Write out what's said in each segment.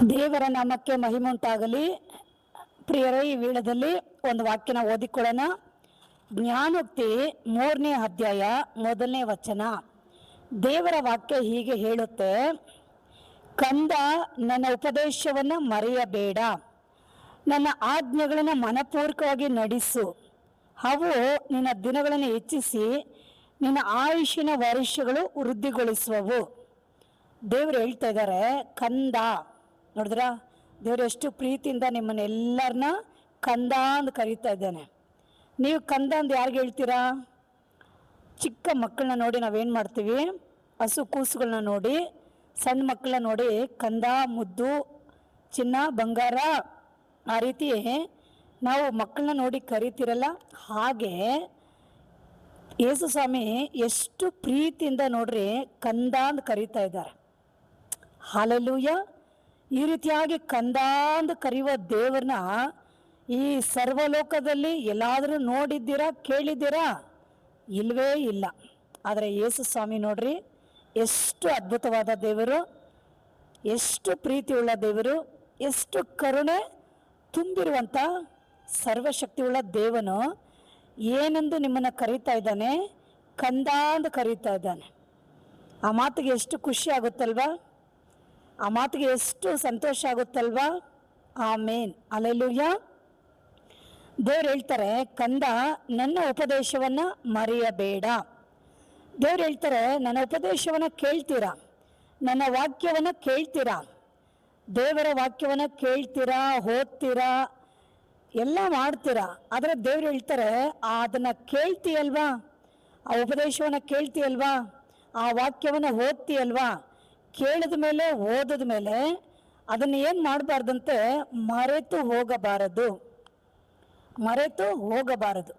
ದೇವರ ನಾಮಕ್ಕೆ ಮಹಿಮೆ ಉಂಟಾಗಲಿ. ಪ್ರಿಯರೇ, ಈ ವೇಳೆಯಲ್ಲಿ ಒಂದು ವಾಕ್ಯನ ಓದಿಕೊಳ್ಳೋಣ. ಜ್ಞಾನೋಕ್ತಿ 3ನೇ ಅಧ್ಯಾಯ 1ನೇ ವಚನ. ದೇವರ ವಾಕ್ಯ ಹೀಗೆ ಹೇಳುತ್ತೆ: ಕಂದ, ನನ್ನ ಉಪದೇಶವನ್ನು ಮರೆಯಬೇಡ, ನನ್ನ ಆಜ್ಞೆಗಳನ್ನು ಮನಪೂರ್ವಕವಾಗಿ ನಡೆಸು. ಅವು ನಿನ್ನ ದಿನಗಳನ್ನು ಹೆಚ್ಚಿಸಿ ನಿನ್ನ ಆಯುಷ್ಯನ ವರ್ಷಗಳು ವೃದ್ಧಿಗೊಳಿಸುವವು. ದೇವರು ಹೇಳ್ತಾ ಇದ್ದಾರೆ, ಕಂದ. ನೋಡಿದ್ರ, ದೇವರು ಎಷ್ಟು ಪ್ರೀತಿಯಿಂದ ನಿಮ್ಮನ್ನೆಲ್ಲರನ್ನ ಕಂದ ಅಂತ ಕರೀತಾ ಇದ್ದಾನೆ. ನೀವು ಕಂದ ಅಂತ ಯಾರಿಗೆ ಹೇಳ್ತೀರಾ? ಚಿಕ್ಕ ಮಕ್ಕಳನ್ನ ನೋಡಿ ನಾವೇನು ಮಾಡ್ತೀವಿ? ಹಸು ಕೂಸುಗಳನ್ನ ನೋಡಿ, ಸಣ್ಣ ಮಕ್ಕಳನ್ನ ನೋಡಿ ಕಂದ, ಮುದ್ದು, ಚಿನ್ನ, ಬಂಗಾರ, ಆ ರೀತಿ ನಾವು ಮಕ್ಕಳನ್ನ ನೋಡಿ ಕರಿತೀರಲ್ಲ. ಹಾಗೆ ಯೇಸು ಸ್ವಾಮಿ ಎಷ್ಟು ಪ್ರೀತಿಯಿಂದ ನೋಡ್ರಿ ಕಂದ ಅಂತ ಕರೀತಾ ಇದ್ದಾರೆ. ಹಾಲೆಲೂಯ. ಈ ರೀತಿಯಾಗಿ ಕಂದ ಅಂತ ಕರೆಯುವ ದೇವರನ್ನ ಈ ಸರ್ವಲೋಕದಲ್ಲಿ ಎಲ್ಲಾದರೂ ನೋಡಿದ್ದೀರಾ, ಕೇಳಿದ್ದೀರಾ? ಇಲ್ಲವೇ ಇಲ್ಲ. ಆದರೆ ಯೇಸು ಸ್ವಾಮಿ ನೋಡ್ರಿ ಎಷ್ಟು ಅದ್ಭುತವಾದ ದೇವರು, ಎಷ್ಟು ಪ್ರೀತಿಯುಳ್ಳ ದೇವರು, ಎಷ್ಟು ಕರುಣೆ ತುಂಬಿರುವಂಥ ಸರ್ವಶಕ್ತಿಯುಳ್ಳ ದೇವನು ಏನೆಂದು ನಿಮ್ಮನ್ನು ಕರೀತಾ ಇದ್ದಾನೆ? ಕಂದ ಅಂತ ಕರೀತಾ ಇದ್ದಾನೆ. ಆ ಮಾತಿಗೆ ಎಷ್ಟು ಖುಷಿ ಆಗುತ್ತಲ್ವಾ? ಆ ಮಾತಿಗೆ ಎಷ್ಟು ಸಂತೋಷ ಆಗುತ್ತಲ್ವಾ? ಆಮೇನ್, ಹಲ್ಲೆಲೂಯ. ದೇವ್ರು ಹೇಳ್ತಾರೆ, ಕಂದ, ನನ್ನ ಉಪದೇಶವನ್ನು ಮರೆಯಬೇಡ. ದೇವ್ರು ಹೇಳ್ತಾರೆ, ನನ್ನ ಉಪದೇಶವನ್ನು ಕೇಳ್ತೀರಾ, ನನ್ನ ವಾಕ್ಯವನ್ನು ಕೇಳ್ತೀರಾ, ದೇವರ ವಾಕ್ಯವನ್ನು ಕೇಳ್ತೀರಾ, ಓದ್ತೀರಾ, ಎಲ್ಲ ಮಾಡ್ತೀರಾ. ಆದರೆ ದೇವ್ರು ಹೇಳ್ತಾರೆ, ಅದನ್ನು ಕೇಳ್ತೀಯಲ್ವಾ, ಆ ಉಪದೇಶವನ್ನು ಕೇಳ್ತೀಯಲ್ವಾ, ಆ ವಾಕ್ಯವನ್ನು ಓದ್ತೀಯಲ್ವಾ, ಕೇಳಿದ ಮೇಲೆ ಓದಿದ ಮೇಲೆ ಅದನ್ನು ಏನು ಮಾಡಬಾರ್ದಂತೆ? ಮರೆತು ಹೋಗಬಾರದು, ಮರೆತು ಹೋಗಬಾರದು.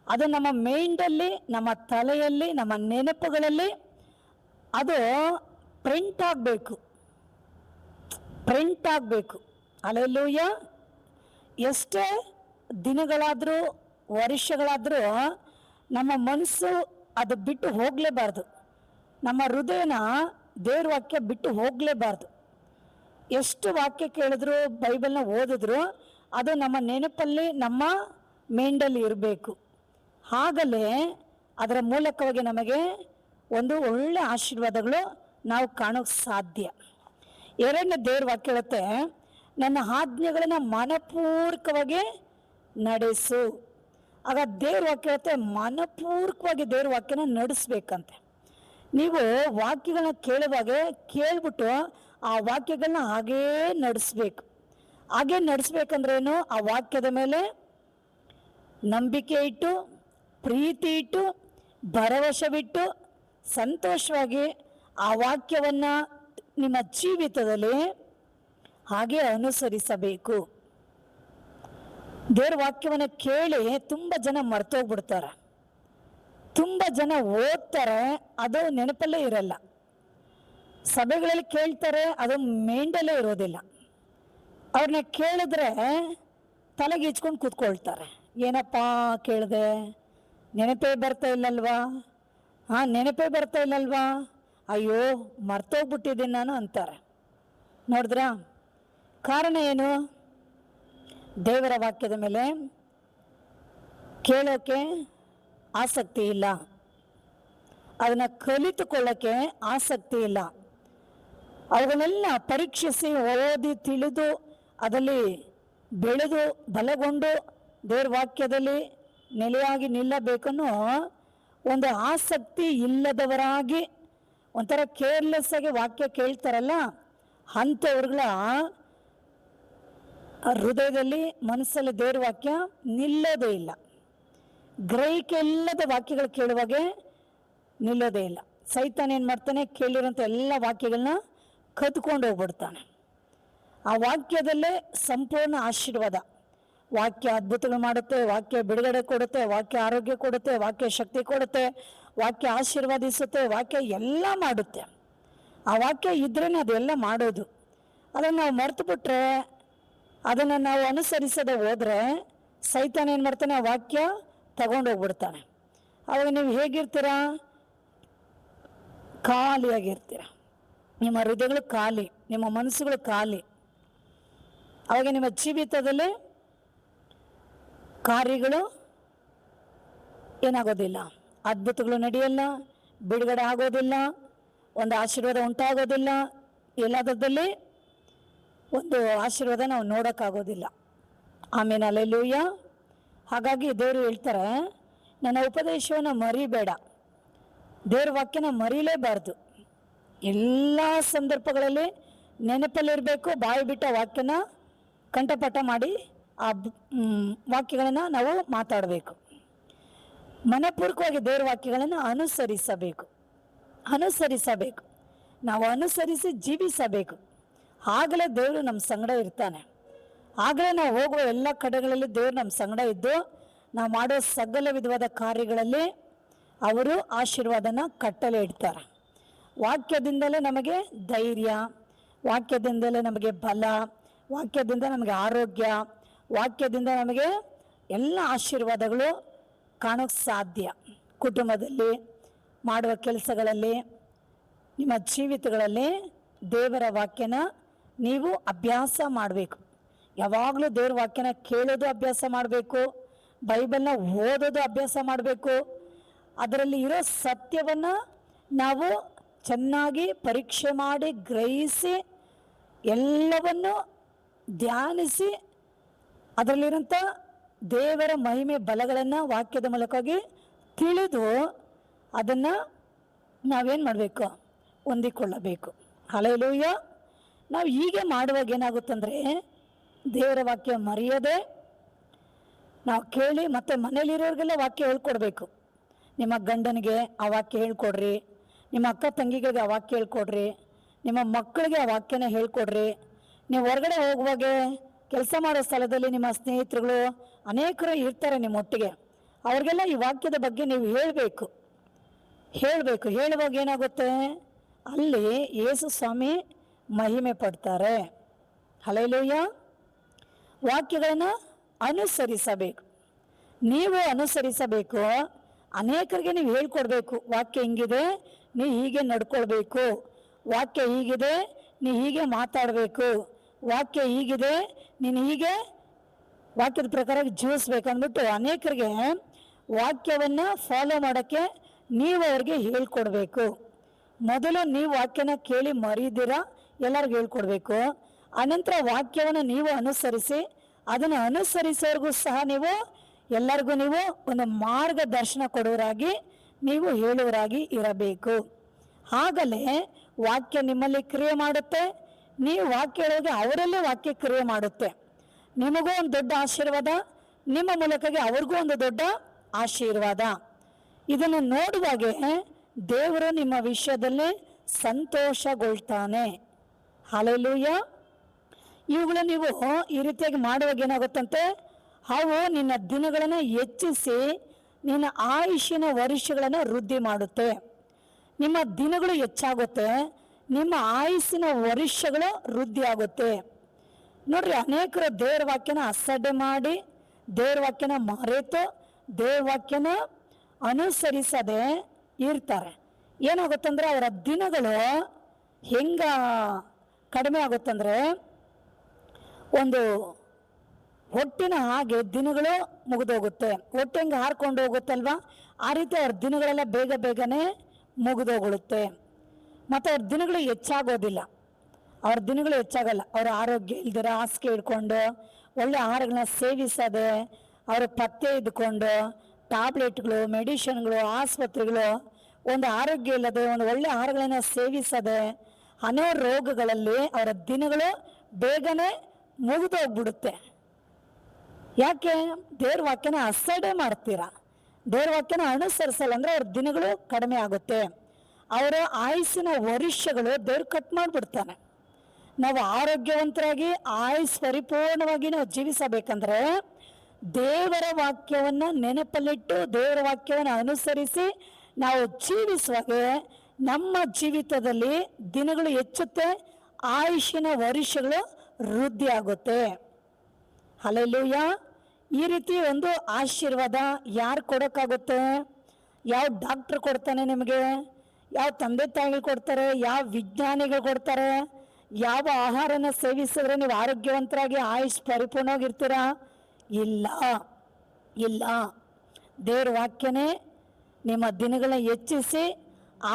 ಅದು ನಮ್ಮ ಮೈಂಡಲ್ಲಿ, ನಮ್ಮ ತಲೆಯಲ್ಲಿ, ನಮ್ಮ ನೆನಪುಗಳಲ್ಲಿ ಅದು ಪ್ರಿಂಟ್ ಆಗಬೇಕು, ಪ್ರಿಂಟ್ ಆಗಬೇಕು. ಹಲ್ಲೆಲೂಯ. ಎಷ್ಟೇ ದಿನಗಳಾದರೂ ವರ್ಷಗಳಾದರೂ ನಮ್ಮ ಮನಸ್ಸು ಅದು ಬಿಟ್ಟು ಹೋಗಲೇಬಾರ್ದು. ನಮ್ಮ ಹೃದಯನ ದೇವ್ರ ವಾಕ್ಯ ಬಿಟ್ಟು ಹೋಗಲೇಬಾರ್ದು. ಎಷ್ಟು ವಾಕ್ಯ ಕೇಳಿದ್ರು, ಬೈಬಲ್ನ ಓದಿದ್ರು, ಅದು ನಮ್ಮ ನೆನಪಲ್ಲಿ, ನಮ್ಮ ಮೈಂಡಲ್ಲಿ ಇರಬೇಕು. ಆಗಲೇ ಅದರ ಮೂಲಕವಾಗಿ ನಮಗೆ ಒಂದು ಒಳ್ಳೆ ಆಶೀರ್ವಾದಗಳು ನಾವು ಕಾಣೋಕ್ಕೆ ಸಾಧ್ಯ. ಎರಡನೇ ದೇವ್ರ ವಾಕ್ಯ ಹೇಳುತ್ತೆ, ನನ್ನ ಆಜ್ಞೆಗಳನ್ನು ಮನಪೂರ್ವಕವಾಗಿ ನಡೆಸು. ಆಗ ದೇವ್ರ ವಾಕ್ಯ ಹೇಳುತ್ತೆ, ಮನಪೂರ್ವಕವಾಗಿ ದೇವ್ರ ವಾಕ್ಯನ ನಡೆಸ್ಬೇಕಂತೆ. ನೀವು ವಾಕ್ಯಗಳನ್ನ ಕೇಳುವಾಗೆ ಕೇಳ್ಬಿಟ್ಟು ಆ ವಾಕ್ಯಗಳನ್ನ ಹಾಗೇ ನಡೆಸ್ಬೇಕು. ಹಾಗೇ ನಡೆಸ್ಬೇಕಂದ್ರೇನು? ಆ ವಾಕ್ಯದ ಮೇಲೆ ನಂಬಿಕೆ ಇಟ್ಟು, ಪ್ರೀತಿ ಇಟ್ಟು, ಭರವಸೆ ಬಿಟ್ಟು, ಸಂತೋಷವಾಗಿ ಆ ವಾಕ್ಯವನ್ನು ನಿಮ್ಮ ಜೀವಿತದಲ್ಲಿ ಹಾಗೆ ಅನುಸರಿಸಬೇಕು. ದೇವ್ರ ವಾಕ್ಯವನ್ನು ಕೇಳಿ ತುಂಬ ಜನ ಮರ್ತೋಗ್ಬಿಡ್ತಾರೆ, ತುಂಬ ಜನ ಓದ್ತಾರೆ, ಅದು ನೆನಪಲ್ಲೇ ಇರಲ್ಲ. ಸಭೆಗಳಲ್ಲಿ ಕೇಳ್ತಾರೆ, ಅದು ಮೈಂಡಲ್ಲೇ ಇರೋದಿಲ್ಲ. ಅವ್ರನ್ನ ಕೇಳಿದ್ರೆ ತಲೆಗೆ ಇಚ್ಕೊಂಡು ಕೂತ್ಕೊಳ್ತಾರೆ. ಏನಪ್ಪ ಕೇಳಿದೆ, ನೆನಪೇ ಬರ್ತಾ ಇಲ್ಲಲ್ವಾ? ನೆನಪೇ ಬರ್ತಾ ಇಲ್ಲಲ್ವಾ? ಅಯ್ಯೋ, ಮರ್ತೋಗ್ಬಿಟ್ಟಿದ್ದೀನಿ ನಾನು ಅಂತಾರೆ. ನೋಡಿದ್ರಾ? ಕಾರಣ ಏನು? ದೇವರ ವಾಕ್ಯದ ಮೇಲೆ ಕೇಳೋಕ್ಕೆ ಆಸಕ್ತಿ ಇಲ್ಲ, ಅದನ್ನು ಕಲಿತುಕೊಳ್ಳೋಕ್ಕೆ ಆಸಕ್ತಿ ಇಲ್ಲ. ಅವುಗಳನ್ನೆಲ್ಲ ಪರೀಕ್ಷಿಸಿ, ಓದಿ, ತಿಳಿದು, ಅದರಲ್ಲಿ ಬೆಳೆದು ಬಲಗೊಂಡು ದೇವ್ರ ವಾಕ್ಯದಲ್ಲಿ ನೆಲೆಯಾಗಿ ನಿಲ್ಲಬೇಕನ್ನೋ ಒಂದು ಆಸಕ್ತಿ ಇಲ್ಲದವರಾಗಿ ಒಂಥರ ಕೇರ್ಲೆಸ್ ಆಗಿ ವಾಕ್ಯ ಕೇಳ್ತಾರಲ್ಲ, ಅಂಥವ್ರುಗಳ ಹೃದಯದಲ್ಲಿ, ಮನಸ್ಸಲ್ಲಿ ದೇವ್ರ ವಾಕ್ಯ ನಿಲ್ಲೋದೇ ಇಲ್ಲ. ಗ್ರಹಿಕೆ ಇಲ್ಲದ ವಾಕ್ಯಗಳು ಕೇಳುವಾಗೆ ನಿಲ್ಲೋದೇ ಇಲ್ಲ. ಸೈತಾನ ಏನು ಮಾಡ್ತಾನೆ? ಕೇಳಿರೋಂಥ ಎಲ್ಲ ವಾಕ್ಯಗಳನ್ನ ಕದ್ಕೊಂಡು ಹೋಗ್ಬಿಡ್ತಾನೆ. ಆ ವಾಕ್ಯದಲ್ಲೇ ಸಂಪೂರ್ಣ ಆಶೀರ್ವಾದ. ವಾಕ್ಯ ಅದ್ಭುತಗಳು ಮಾಡುತ್ತೆ, ವಾಕ್ಯ ಬಿಡುಗಡೆ ಕೊಡುತ್ತೆ, ವಾಕ್ಯ ಆರೋಗ್ಯ ಕೊಡುತ್ತೆ, ವಾಕ್ಯ ಶಕ್ತಿ ಕೊಡುತ್ತೆ, ವಾಕ್ಯ ಆಶೀರ್ವಾದಿಸುತ್ತೆ, ವಾಕ್ಯ ಎಲ್ಲ ಮಾಡುತ್ತೆ. ಆ ವಾಕ್ಯ ಇದ್ರೇ ಅದೆಲ್ಲ ಮಾಡೋದು. ಅದನ್ನು ನಾವು ಮರೆತು ಬಿಟ್ರೆ, ಅದನ್ನು ನಾವು ಅನುಸರಿಸದೆ ಹೋದರೆ ಸೈತಾನ ಏನು ಮಾಡ್ತಾನೆ? ಆ ವಾಕ್ಯ ತಗೊಂಡೋಗ್ಬಿಡ್ತಾನೆ. ಅವಾಗ ನೀವು ಹೇಗಿರ್ತೀರಾ? ಖಾಲಿಯಾಗಿರ್ತೀರ. ನಿಮ್ಮ ಹೃದಯಗಳು ಖಾಲಿ, ನಿಮ್ಮ ಮನಸ್ಸುಗಳು ಖಾಲಿ. ಅವಾಗ ನಿಮ್ಮ ಜೀವಿತದಲ್ಲಿ ಕಾರ್ಯಗಳು ಏನಾಗೋದಿಲ್ಲ, ಅದ್ಭುತಗಳು ನಡೆಯಲ್ಲ, ಬಿಡುಗಡೆ ಆಗೋದಿಲ್ಲ, ಒಂದು ಆಶೀರ್ವಾದ ಉಂಟಾಗೋದಿಲ್ಲ, ಎಲ್ಲದರಲ್ಲಿ ಒಂದು ಆಶೀರ್ವಾದ ನಾವು ನೋಡೋಕ್ಕಾಗೋದಿಲ್ಲ. ಆಮೇಲೆ ಅಲ್ಲೆಲ್ಲೂಯ್ಯ. ಹಾಗಾಗಿ ದೇವರು ಹೇಳ್ತಾರೆ, ನನ್ನ ಉಪದೇಶವನ್ನು ಮರಿಬೇಡ. ದೇವ್ರ ವಾಕ್ಯನ ಮರೀಲೇಬಾರ್ದು. ಎಲ್ಲ ಸಂದರ್ಭಗಳಲ್ಲಿ ನೆನಪಲ್ಲಿರಬೇಕು. ಬಾಯಿ ಬಿಟ್ಟ ವಾಕ್ಯನ ಕಂಠಪಾಠ ಮಾಡಿ ಆ ವಾಕ್ಯಗಳನ್ನು ನಾವು ಮಾತಾಡಬೇಕು. ಮನಪೂರ್ವಕವಾಗಿ ದೇವ್ರ ವಾಕ್ಯಗಳನ್ನು ಅನುಸರಿಸಬೇಕು. ನಾವು ಅನುಸರಿಸಿ ಜೀವಿಸಬೇಕು. ಆಗಲೇ ದೇವರು ನಮ್ಮ ಸಂಗಡ ಇರ್ತಾನೆ. ಆಗಲೇ ನಾವು ಹೋಗುವ ಎಲ್ಲ ಕಡೆಗಳಲ್ಲಿ ದೇವರು ನಮ್ಮ ಸಂಗಡ ಇದ್ದು ನಾವು ಮಾಡೋ ಸಕಲ ವಿಧವಾದ ಕಾರ್ಯಗಳಲ್ಲಿ ಅವರು ಆಶೀರ್ವಾದನ ಕಟ್ಟಲೆ ಇಡ್ತಾರೆ. ವಾಕ್ಯದಿಂದಲೇ ನಮಗೆ ಧೈರ್ಯ, ವಾಕ್ಯದಿಂದಲೇ ನಮಗೆ ಬಲ, ವಾಕ್ಯದಿಂದ ನಮಗೆ ಆರೋಗ್ಯ, ವಾಕ್ಯದಿಂದ ನಮಗೆ ಎಲ್ಲ ಆಶೀರ್ವಾದಗಳು ಕಾಣೋಕ್ಕೆ ಸಾಧ್ಯ. ಕುಟುಂಬದಲ್ಲಿ, ಮಾಡುವ ಕೆಲಸಗಳಲ್ಲಿ, ನಿಮ್ಮ ಜೀವಿತಗಳಲ್ಲಿ ದೇವರ ವಾಕ್ಯನ ನೀವು ಅಭ್ಯಾಸ ಮಾಡಬೇಕು. ಯಾವಾಗಲೂ ದೇವ್ರ ವಾಕ್ಯನ ಕೇಳೋದು ಅಭ್ಯಾಸ ಮಾಡಬೇಕು. ಬೈಬಲ್ನ ಓದೋದು ಅಭ್ಯಾಸ ಮಾಡಬೇಕು. ಅದರಲ್ಲಿ ಇರೋ ಸತ್ಯವನ್ನು ನಾವು ಚೆನ್ನಾಗಿ ಪರೀಕ್ಷೆ ಮಾಡಿ ಗ್ರಹಿಸಿ ಎಲ್ಲವನ್ನು ಧ್ಯಾನಿಸಿ ಅದರಲ್ಲಿರೋಂಥ ದೇವರ ಮಹಿಮೆ ಬಲಗಳನ್ನು ವಾಕ್ಯದ ಮೂಲಕವಾಗಿ ತಿಳಿದು ಅದನ್ನು ನಾವೇನು ಮಾಡಬೇಕು, ಹೊಂದಿಕೊಳ್ಳಬೇಕು. ಹಲ್ಲೆಲೂಯಾ. ನಾವು ಹೀಗೆ ಮಾಡುವಾಗ ಏನಾಗುತ್ತಂದರೆ, ದೇವರ ವಾಕ್ಯ ಮರೆಯದೆ ನಾವು ಕೇಳಿ ಮತ್ತು ಮನೇಲಿರೋರಿಗೆಲ್ಲ ವಾಕ್ಯ ಹೇಳ್ಕೊಡ್ಬೇಕು. ನಿಮ್ಮ ಗಂಡನಿಗೆ ಆ ವಾಕ್ಯ ಹೇಳ್ಕೊಡ್ರಿ, ನಿಮ್ಮ ಅಕ್ಕ ತಂಗಿಗಳಿಗೆ ಆ ವಾಕ್ಯ ಹೇಳ್ಕೊಡ್ರಿ, ನಿಮ್ಮ ಮಕ್ಕಳಿಗೆ ಆ ವಾಕ್ಯನ ಹೇಳ್ಕೊಡ್ರಿ. ನೀವು ಹೊರಗಡೆ ಹೋಗುವಾಗ ಕೆಲಸ ಮಾಡೋ ಸ್ಥಳದಲ್ಲಿ ನಿಮ್ಮ ಸ್ನೇಹಿತರುಗಳು ಅನೇಕರು ಇರ್ತಾರೆ ನಿಮ್ಮೊಟ್ಟಿಗೆ, ಅವ್ರಿಗೆಲ್ಲ ಈ ವಾಕ್ಯದ ಬಗ್ಗೆ ನೀವು ಹೇಳಬೇಕು. ಹೇಳುವಾಗ ಏನಾಗುತ್ತೆ, ಅಲ್ಲಿ ಯೇಸು ಸ್ವಾಮಿ ಮಹಿಮೆ ಪಡ್ತಾರೆ. ಹಲ್ಲೆಲೂಯಾ. ವಾಕ್ಯಗಳನ್ನು ಅನುಸರಿಸಬೇಕು. ನೀವು ಅನುಸರಿಸಬೇಕು. ಅನೇಕರಿಗೆ ನೀವು ಹೇಳ್ಕೊಡ್ಬೇಕು, ವಾಕ್ಯ ಹಿಂಗಿದೆ, ನೀವು ಹೀಗೆ ನಡ್ಕೊಳ್ಬೇಕು. ವಾಕ್ಯ ಹೀಗಿದೆ, ನೀವು ಹೀಗೆ ಮಾತಾಡಬೇಕು. ವಾಕ್ಯ ಹೀಗಿದೆ, ನೀನು ಹೀಗೆ ವಾಕ್ಯದ ಪ್ರಕಾರ ಜೀವಿಸ್ಬೇಕು ಅಂದ್ಬಿಟ್ಟು ಅನೇಕರಿಗೆ ವಾಕ್ಯವನ್ನು ಫಾಲೋ ಮಾಡೋಕ್ಕೆ ನೀವು ಅವ್ರಿಗೆ ಹೇಳ್ಕೊಡ್ಬೇಕು. ಮೊದಲು ನೀವು ವಾಕ್ಯನ ಕೇಳಿ ಮರೀದಿರ ಎಲ್ಲರಿಗೂ ಹೇಳ್ಕೊಡ್ಬೇಕು. ಅನಂತರ ವಾಕ್ಯವನ್ನು ನೀವು ಅನುಸರಿಸಿ ಅದನ್ನು ಅನುಸರಿಸೋರ್ಗೂ ಸಹ ನೀವು ಎಲ್ಲರಿಗೂ ನೀವು ಒಂದು ಮಾರ್ಗದರ್ಶನ ಕೊಡೋರಾಗಿ ನೀವು ಹೇಳುವರಾಗಿ ಇರಬೇಕು. ಆಗಲೇ ವಾಕ್ಯ ನಿಮ್ಮಲ್ಲಿ ಕ್ರಿಯೆ ಮಾಡುತ್ತೆ. ನೀವು ವಾಕ್ಯ ಹೇಳೋಗೆ ಅವರಲ್ಲೇ ವಾಕ್ಯ ಕ್ರಿಯೆ ಮಾಡುತ್ತೆ. ನಿಮಗೂ ಒಂದು ದೊಡ್ಡ ಆಶೀರ್ವಾದ, ನಿಮ್ಮ ಮೂಲಕವಾಗಿ ಅವ್ರಿಗೂ ಒಂದು ದೊಡ್ಡ ಆಶೀರ್ವಾದ. ಇದನ್ನು ನೋಡುವಾಗೆ ದೇವರು ನಿಮ್ಮ ವಿಷಯದಲ್ಲಿ ಸಂತೋಷಗೊಳ್ತಾನೆ. ಹಲ್ಲೆಲೂಯಾ. ಇವುಗಳು ನೀವು ಈ ರೀತಿಯಾಗಿ ಮಾಡುವಾಗ ಏನಾಗುತ್ತಂತೆ, ಅವು ನಿನ್ನ ದಿನಗಳನ್ನು ಹೆಚ್ಚಿಸಿ ನಿನ್ನ ಆಯುಷ್ಯನ ವರ್ಷಗಳನ್ನು ವೃದ್ಧಿ ಮಾಡುತ್ತೆ. ನಿಮ್ಮ ದಿನಗಳು ಹೆಚ್ಚಾಗುತ್ತೆ, ನಿಮ್ಮ ಆಯುಸ್ಸಿನ ವರ್ಷಗಳು ವೃದ್ಧಿ ಆಗುತ್ತೆ. ನೋಡ್ರಿ, ಅನೇಕರು ದೇವ್ರ ವಾಕ್ಯನ ಅಸಡ್ಡೆ ಮಾಡಿ, ದೇವ್ರ ವಾಕ್ಯನ ಮರೆತು, ದೇವ್ರ ವಾಕ್ಯನ ಅನುಸರಿಸದೆ ಇರ್ತಾರೆ. ಏನಾಗುತ್ತಂದ್ರೆ ಅವರ ದಿನಗಳು ಹೆಂಗ ಕಡಿಮೆ ಆಗುತ್ತಂದ್ರೆ, ಒಂದು ಹೊಟ್ಟಿನ ಹಾಗೆ ದಿನಗಳು ಮುಗಿದೋಗುತ್ತೆ. ಹೊಟ್ಟೆ ಹೆಂಗೆ ಹಾರ್ಕೊಂಡು ಹೋಗುತ್ತಲ್ವ, ಆ ರೀತಿ ಅವ್ರ ದಿನಗಳೆಲ್ಲ ಬೇಗನೆ ಮುಗಿದೋಗುತ್ತೆ. ಮತ್ತು ಅವ್ರ ದಿನಗಳು ಹೆಚ್ಚಾಗೋದಿಲ್ಲ. ಅವ್ರ ಆರೋಗ್ಯ ಇಲ್ದಿರ ಹಾಸಿಗೆ ಹಿಡ್ಕೊಂಡು ಒಳ್ಳೆ ಆಹಾರಗಳನ್ನ ಸೇವಿಸದೆ, ಅವರು ಪಥ್ಯ ಇದ್ಕೊಂಡು ಟ್ಯಾಬ್ಲೆಟ್ಗಳು, ಮೆಡಿಷನ್ಗಳು, ಆಸ್ಪತ್ರೆಗಳು, ಒಂದು ಆರೋಗ್ಯ ಇಲ್ಲದೆ ಒಂದು ಒಳ್ಳೆ ಆಹಾರಗಳನ್ನು ಸೇವಿಸದೆ ಅನೇಕ ರೋಗಗಳಲ್ಲಿ ಅವರ ದಿನಗಳು ಬೇಗನೆ ಮುಗಿದೋಗ್ಬಿಡುತ್ತೆ. ಯಾಕೆ? ದೇವ್ರ ವಾಕ್ಯನ ಅಸಡ್ಡೆ ಮಾಡ್ತೀರಾ, ದೇವ್ರ ವಾಕ್ಯನ ಅನುಸರಿಸಲ್ಲ ಅಂದರೆ ಅವ್ರ ದಿನಗಳು ಕಡಿಮೆ ಆಗುತ್ತೆ. ಅವರ ಆಯುಸ್ಸಿನ ವರ್ಷಗಳು ದೇವ್ರು ಕಟ್ ಮಾಡಿಬಿಡ್ತಾನೆ. ನಾವು ಆರೋಗ್ಯವಂತರಾಗಿ ಆಯುಸ್ ಪರಿಪೂರ್ಣವಾಗಿ ನಾವು ಜೀವಿಸಬೇಕಂದ್ರೆ ದೇವರ ವಾಕ್ಯವನ್ನು ನೆನಪಲ್ಲಿಟ್ಟು ದೇವರ ವಾಕ್ಯವನ್ನು ಅನುಸರಿಸಿ ನಾವು ಜೀವಿಸುವಾಗ ನಮ್ಮ ಜೀವಿತದಲ್ಲಿ ದಿನಗಳು ಹೆಚ್ಚುತ್ತೆ, ಆಯುಷ್ಯನ ವರ್ಷಗಳು ವೃದ್ಧಿ ಆಗುತ್ತೆ. ಹಲ್ಲೆಲೂಯಾ. ಈ ರೀತಿ ಒಂದು ಆಶೀರ್ವಾದ ಯಾರು ಕೊಡೋಕ್ಕಾಗುತ್ತೆ? ಯಾವ ಡಾಕ್ಟ್ರ್ ಕೊಡ್ತಾನೆ ನಿಮಗೆ? ಯಾವ ತಂದೆ ತಾಯಿಗಳು ಕೊಡ್ತಾರೆ? ಯಾವ ವಿಜ್ಞಾನಿಗಳು ಕೊಡ್ತಾರೆ? ಯಾವ ಆಹಾರನ ಸೇವಿಸಿದ್ರೆ ನೀವು ಆರೋಗ್ಯವಂತರಾಗಿ ಆಯುಷ್ ಪರಿಪೂರ್ಣವಾಗಿರ್ತೀರಾ? ಇಲ್ಲ ಇಲ್ಲ. ದೇವ್ರ ವಾಕ್ಯನೇ ನಿಮ್ಮ ದಿನಗಳನ್ನ ಹೆಚ್ಚಿಸಿ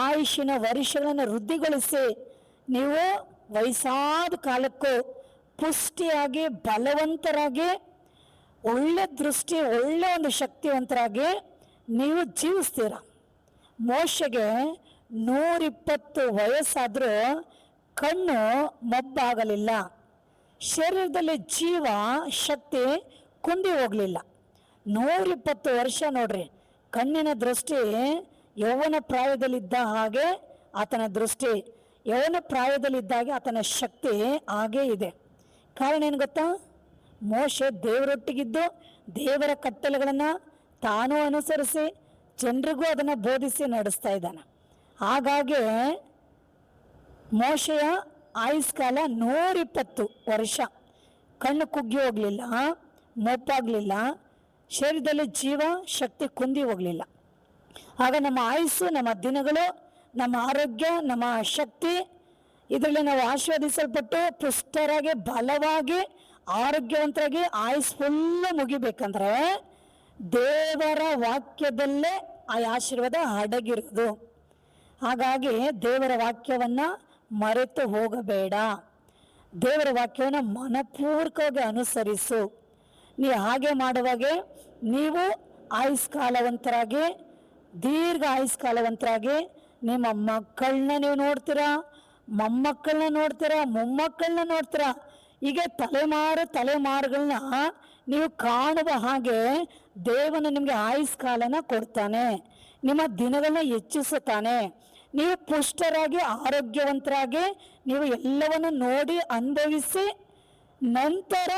ಆಯುಷಿನ ವರ್ಷಗಳನ್ನು ವೃದ್ಧಿಗೊಳಿಸಿ ನೀವು ವಯಸ್ಸಾದ ಕಾಲಕ್ಕೂ ಪುಷ್ಟಿಯಾಗಿ ಬಲವಂತರಾಗಿ ಒಳ್ಳೆ ದೃಷ್ಟಿ, ಒಳ್ಳೆ ಒಂದು ಶಕ್ತಿವಂತರಾಗಿ ನೀವು ಜೀವಿಸ್ತೀರ. ಮೋಶೆಗೆ 120 ವಯಸ್ಸಾದರೂ ಕಣ್ಣು ಮಬ್ಬಾಗಲಿಲ್ಲ, ಶರೀರದಲ್ಲಿ ಜೀವ ಶಕ್ತಿ ಕುಂದಿ ಹೋಗಲಿಲ್ಲ. 120 ವರ್ಷ ನೋಡ್ರಿ, ಕಣ್ಣಿನ ದೃಷ್ಟಿ ಯೌವನ ಪ್ರಾಯದಲ್ಲಿದ್ದ ಹಾಗೆ ಆತನ ದೃಷ್ಟಿ, ಯೌವನ ಪ್ರಾಯದಲ್ಲಿದ್ದಾಗೆ ಆತನ ಶಕ್ತಿ ಹಾಗೇ ಇದೆ. ಕಾರಣ ಏನು ಗೊತ್ತಾ? ಮೋಶೆ ದೇವರೊಟ್ಟಿಗಿದ್ದು ದೇವರ ಕಟ್ಟಳೆಗಳನ್ನು ತಾನೂ ಅನುಸರಿಸಿ ಜನರಿಗೂ ಅದನ್ನು ಬೋಧಿಸಿ ನಡೆಸ್ತಾ ಇದ್ದಾನೆ. ಹಾಗಾಗಿ ಮೋಶೆಯ ಆಯುಷ್ಕಾಲ 120 ವರ್ಷ. ಕಣ್ಣು ಕುಗ್ಗಿ ಹೋಗಲಿಲ್ಲ, ಮೊಪ್ಪಾಗಲಿಲ್ಲ, ಶರೀರದಲ್ಲಿ ಜೀವ ಶಕ್ತಿ ಕುಂದಿ ಹೋಗಲಿಲ್ಲ. ಆಗ ನಮ್ಮ ಆಯುಸ್ಸು, ನಮ್ಮ ದಿನಗಳು, ನಮ್ಮ ಆರೋಗ್ಯ, ನಮ್ಮ ಶಕ್ತಿ ಇದರಲ್ಲಿ ನಾವು ಆಶೀರ್ವದಿಸಲ್ಪಟ್ಟು ಪುಷ್ಟರಾಗಿ ಬಲವಾಗಿ ಆರೋಗ್ಯವಂತರಾಗಿ ಆಯುಸ್ ಫುಲ್ಲು ಮುಗಿಬೇಕಂದ್ರೆ ದೇವರ ವಾಕ್ಯದಲ್ಲೇ ಆ ಆಶೀರ್ವಾದ ಅಡಗಿರೋದು. ಹಾಗಾಗಿ ದೇವರ ವಾಕ್ಯವನ್ನು ಮರೆತು ಹೋಗಬೇಡ. ದೇವರ ವಾಕ್ಯವನ್ನು ಮನಪೂರ್ವಕವಾಗಿ ಅನುಸರಿಸು. ನೀವು ಹಾಗೆ ಮಾಡುವಾಗೆ ನೀವು ಆಯುಷ್ಕಾಲವಂತರಾಗಿ, ದೀರ್ಘ ಆಯುಷ್ಕಾಲವಂತರಾಗಿ ನಿಮ್ಮ ಮಕ್ಕಳನ್ನ ನೀವು ನೋಡ್ತೀರಾ, ಮೊಮ್ಮಕ್ಕಳನ್ನ ನೋಡ್ತೀರಾ, ಮೊಮ್ಮಕ್ಕಳನ್ನ ನೋಡ್ತೀರಾ. ಹೀಗೆ ತಲೆಮಾರುಗಳನ್ನ ನೀವು ಕಾಣುವ ಹಾಗೆ ದೇವನು ನಿಮಗೆ ಆಯುಷ್ಕಾಲನ ಕೊಡ್ತಾನೆ, ನಿಮ್ಮ ದಿನಗಳನ್ನ ಹೆಚ್ಚಿಸುತ್ತಾನೆ. ನೀವು ಪುಷ್ಟರಾಗಿ ಆರೋಗ್ಯವಂತರಾಗಿ ನೀವು ಎಲ್ಲವನ್ನು ನೋಡಿ ಅನುಭವಿಸಿ ನಂತರ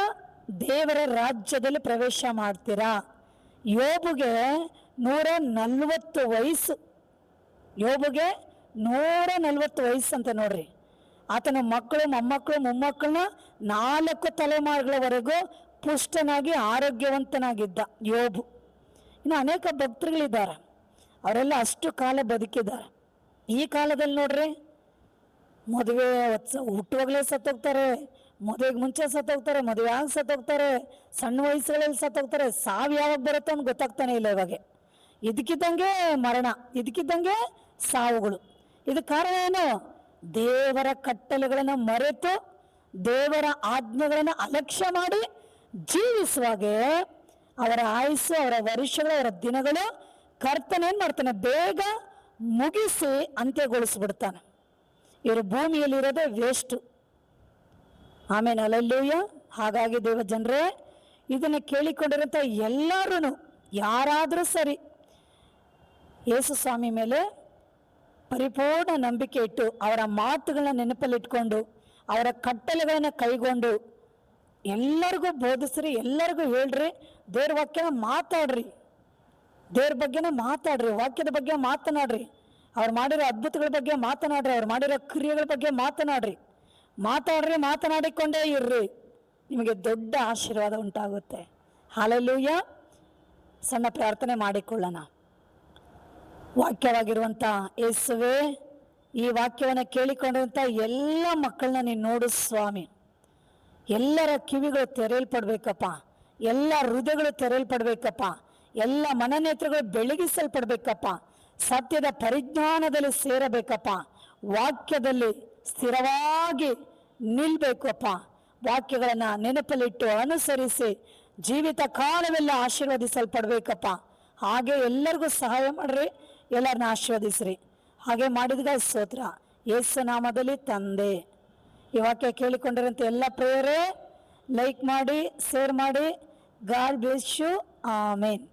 ದೇವರ ರಾಜ್ಯದಲ್ಲಿ ಪ್ರವೇಶ ಮಾಡ್ತೀರಾ. ಯೋಬುಗೆ 140 ವಯಸ್ಸು, ಯೋಬುಗೆ 140 ವಯಸ್ಸು ಅಂತ ನೋಡ್ರಿ. ಆತನ ಮಕ್ಕಳು, ಮೊಮ್ಮಕ್ಕಳನ್ನ 4 ತಲೆಮಾರುಗಳವರೆಗೂ ಪುಷ್ಟನಾಗಿ ಆರೋಗ್ಯವಂತನಾಗಿದ್ದ ಯೋಬು. ಇನ್ನು ಅನೇಕ ಭಕ್ತರುಗಳಿದ್ದಾರೆ, ಅವರೆಲ್ಲ ಅಷ್ಟು ಕಾಲ ಬದುಕಿದ್ದಾರೆ. ಈ ಕಾಲದಲ್ಲಿ ನೋಡ್ರಿ, ಮದುವೆ ಹುಟ್ಟುವಾಗಲೇ ಸತ್ತೋಗ್ತಾರೆ, ಮದುವೆಗೆ ಮುಂಚೆ ಸತ್ತೋಗ್ತಾರೆ, ಮದುವೆ ಆಗಿ ಸತ್ತೋಗ್ತಾರೆ, ಸಣ್ಣ ವಯಸ್ಸುಗಳಲ್ಲಿ ಸತ್ತೋಗ್ತಾರೆ. ಸಾವು ಯಾವಾಗ ಬರುತ್ತೆ ಅಂತ ಗೊತ್ತಾಗ್ತಾನೆ ಇಲ್ಲ ಇವಾಗ. ಇದಕ್ಕಿದ್ದಂಗೆ ಮರಣ, ಇದಕ್ಕಿದ್ದಂಗೆ ಸಾವುಗಳು. ಇದು ಕಾರಣ ಏನು? ದೇವರ ಕಟ್ಟಳೆಗಳನ್ನು ಮರೆತು ದೇವರ ಆಜ್ಞೆಗಳನ್ನು ಅಲಕ್ಷ್ಯ ಮಾಡಿ ಜೀವಿಸುವಾಗೆ ಅವರ ಆಯುಸ್ಸು, ಅವರ ವರ್ಷಗಳು, ಅವರ ದಿನಗಳು ಕರ್ತನೇನು ಮಾಡ್ತಾನೆ? ಬೇಗ ಮುಗಿಸಿ ಅಂತ್ಯಗೊಳಿಸ್ಬಿಡ್ತಾನೆ. ಇವರು ಭೂಮಿಯಲ್ಲಿರೋದೇ ವೇಸ್ಟು. ಆಮೇಲೆ ಅಲ್ಲೂಯ್ಯ. ಹಾಗಾಗಿ ದೇವ ಜನರೇ, ಇದನ್ನು ಕೇಳಿಕೊಂಡಿರೋಂಥ ಎಲ್ಲರೂ ಯಾರಾದರೂ ಸರಿ ಯೇಸು ಸ್ವಾಮಿ ಮೇಲೆ ಪರಿಪೂರ್ಣ ನಂಬಿಕೆ ಇಟ್ಟು ಅವರ ಮಾತುಗಳನ್ನ ನೆನಪಲ್ಲಿಟ್ಕೊಂಡು ಅವರ ಕಟ್ಟಳೆಗಳನ್ನು ಕೈಗೊಂಡು ಎಲ್ಲರಿಗೂ ಬೋಧಿಸ್ರಿ, ಎಲ್ಲರಿಗೂ ಹೇಳ್ರಿ, ದೇವ್ರ ವಾಕ್ಯನ ಮಾತಾಡ್ರಿ, ದೇವ್ರ ಬಗ್ಗೆನೇ ಮಾತಾಡ್ರಿ, ವಾಕ್ಯದ ಬಗ್ಗೆ ಮಾತನಾಡ್ರಿ, ಅವ್ರು ಮಾಡಿರೋ ಅದ್ಭುತಗಳ ಬಗ್ಗೆ ಮಾತನಾಡ್ರಿ, ಅವ್ರು ಮಾಡಿರೋ ಕ್ರಿಯೆಗಳ ಬಗ್ಗೆ ಮಾತನಾಡಿಕೊಂಡೇ ಇರ್ರಿ. ನಿಮಗೆ ದೊಡ್ಡ ಆಶೀರ್ವಾದ ಉಂಟಾಗುತ್ತೆ. ಹಲ್ಲೆಲೂಯಾ. ಸಣ್ಣ ಪ್ರಾರ್ಥನೆ ಮಾಡಿಕೊಳ್ಳೋಣ. ವಾಕ್ಯವಾಗಿರುವಂಥ ಯೇಸುವೇ, ಈ ವಾಕ್ಯವನ್ನು ಕೇಳಿಕೊಂಡಿರುವಂಥ ಎಲ್ಲ ಮಕ್ಕಳನ್ನ ನೀನು ನೋಡು ಸ್ವಾಮಿ. ಎಲ್ಲರ ಕಿವಿಗಳು ತೆರೆಯಲ್ಪಡ್ಬೇಕಪ್ಪ, ಎಲ್ಲ ಹೃದಯಗಳು ತೆರೆಯಲ್ಪಡ್ಬೇಕಪ್ಪ, ಎಲ್ಲ ಮನನೇತ್ರಗಳು ಬೆಳಗಿಸಲ್ಪಡ್ಬೇಕಪ್ಪ, ಸತ್ಯದ ಪರಿಜ್ಞಾನದಲ್ಲಿ ಸೇರಬೇಕಪ್ಪ, ವಾಕ್ಯದಲ್ಲಿ ಸ್ಥಿರವಾಗಿ ನಿಲ್ಬೇಕಪ್ಪ. ವಾಕ್ಯಗಳನ್ನು ನೆನಪಲ್ಲಿಟ್ಟು ಅನುಸರಿಸಿ ಜೀವಿತ ಕಾಲವೆಲ್ಲ ಆಶೀರ್ವದಿಸಲ್ಪಡ್ಬೇಕಪ್ಪ. ಹಾಗೆ ಎಲ್ಲರಿಗೂ ಸಹಾಯ ಮಾಡ್ರಿ, ಎಲ್ಲರನ್ನ ಆಶೀರ್ವದಿಸ್ರಿ. ಹಾಗೆ ಮಾಡಿದ್ಗ ಸ್ತೋತ್ರ. ಯೇಸು ನಾಮದಲ್ಲಿ ತಂದೆ. ಈ ವಾಕ್ಯ ಕೇಳಿಕೊಂಡಿರೋಂಥ ಎಲ್ಲ ಪ್ರೇಯರೇ ಲೈಕ್ ಮಾಡಿ, ಶೇರ್ ಮಾಡಿ. God bless you. ಆಮೇನ್.